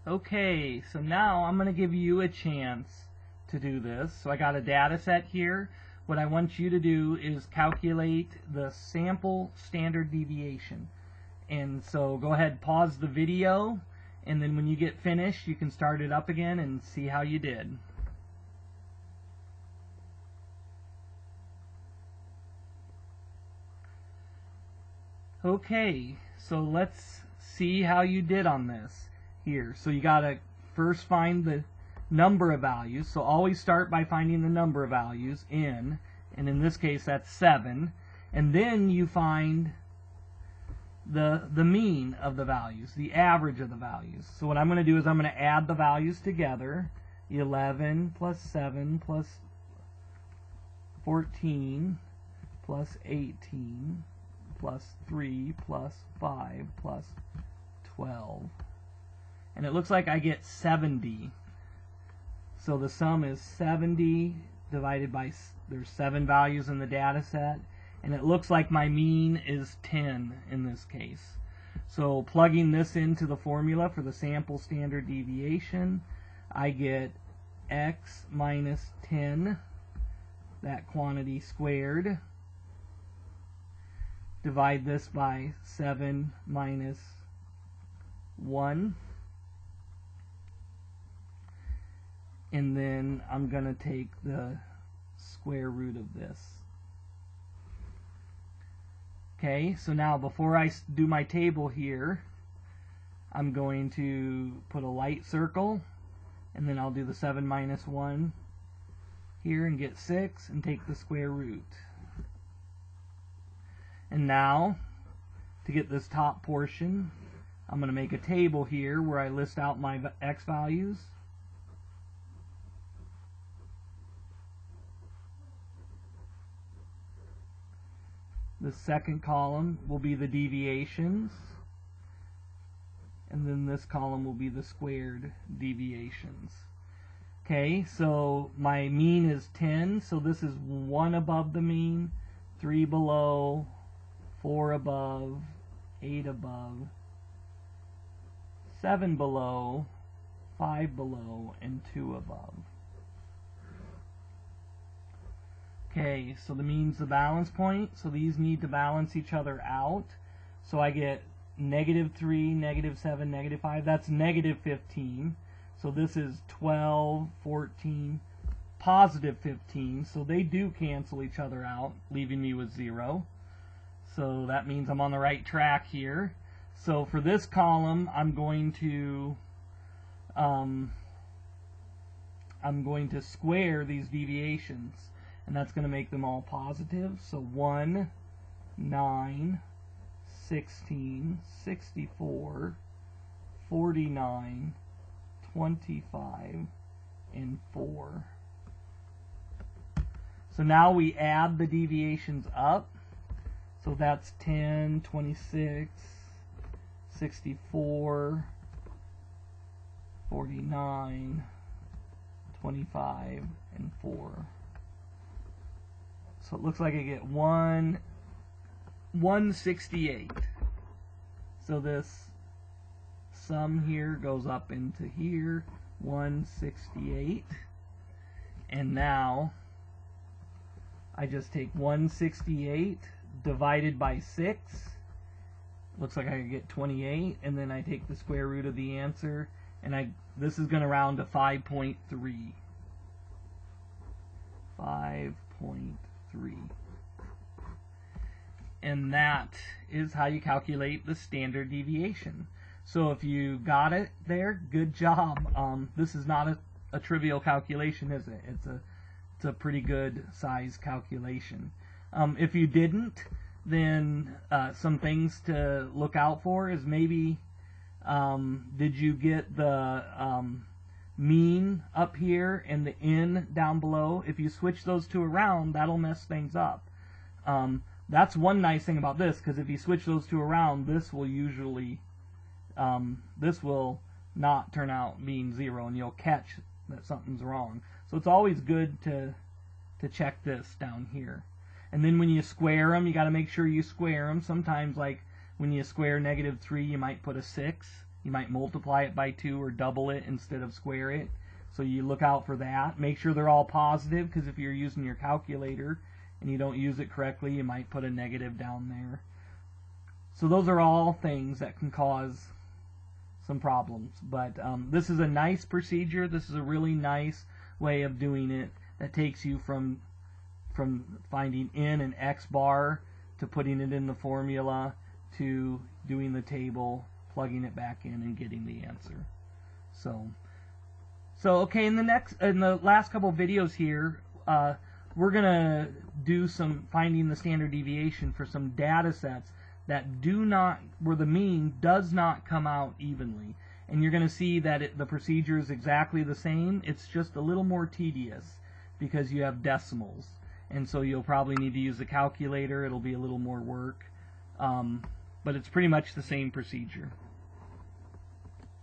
Okay, so now I'm going to give you a chance to do this. So I got a data set here. What I want you to do is calculate the sample standard deviation. And so go ahead, pause the video, and then when you get finished, you can start it up again and see how you did. Okay, so let's see how you did on this here. So you gotta first find the number of values. So always start by finding the number of values n, and in this case that's 7, and then you find the mean of the values, the average of the values. So what I'm going to do is I'm going to add the values together. 11 plus 7 plus 14 plus 18 plus 3 plus 5 plus 12. And it looks like I get 70. So the sum is 70 divided by, there's 7 values in the data set, and it looks like my mean is 10 in this case. So plugging this into the formula for the sample standard deviation, I get x minus 10, that quantity squared. Divide this by 7 minus 1. And then I'm going to take the square root of this. Okay, so now before I do my table here, I'm going to put a light circle, and then I'll do the 7 minus 1 here and get 6 and take the square root. And now, to get this top portion, I'm going to make a table here where I list out my x values. The second column will be the deviations, and then this column will be the squared deviations. Okay, so my mean is 10, so this is 1 above the mean, 3 below, 4 above, 8 above, 7 below, 5 below, and 2 above. Okay, so the mean's the balance point, so these need to balance each other out. So I get negative 3, negative 7, negative 5, that's negative 15. So this is 12, 14, positive 15, so they do cancel each other out, leaving me with 0. So that means I'm on the right track here. So for this column, I'm going to square these deviations, and that's going to make them all positive. So 1, 9, 16, 64, 49, 25, and 4. So now we add the deviations up. So that's 10, 26, 64, 49, 25, and 4. So it looks like I get 168. So this sum here goes up into here, 168. And now I just take 168 divided by 6. Looks like I get 28, and then I take the square root of the answer, and this is going to round to 5.3. 5.3. And that is how you calculate the standard deviation. So if you got it there, good job. This is not a trivial calculation, is it? It's a pretty good size calculation. If you didn't, then some things to look out for is maybe did you get the mean up here and the n down below? If you switch those two around, that'll mess things up. That's one nice thing about this, because if you switch those two around, this will usually this will not turn out being 0, and you'll catch that something's wrong. So it's always good to check this down here. And then when you square them, you got to make sure you square them. Sometimes, like when you square negative 3, you might put a 6 You might multiply it by 2 or double it instead of square it. So you look out for that. Make sure they're all positive, because if you're using your calculator and you don't use it correctly, you might put a negative down there. So those are all things that can cause some problems. But this is a nice procedure. This is a really nice way of doing it that takes you from finding n and x bar to putting it in the formula to doing the table, plugging it back in, and getting the answer. So okay, in the last couple of videos here, we're gonna do some finding the standard deviation for some data sets that where the mean does not come out evenly. And you're gonna see that the procedure is exactly the same. It's just a little more tedious because you have decimals. And so you'll probably need to use a calculator. It'll be a little more work. But it's pretty much the same procedure.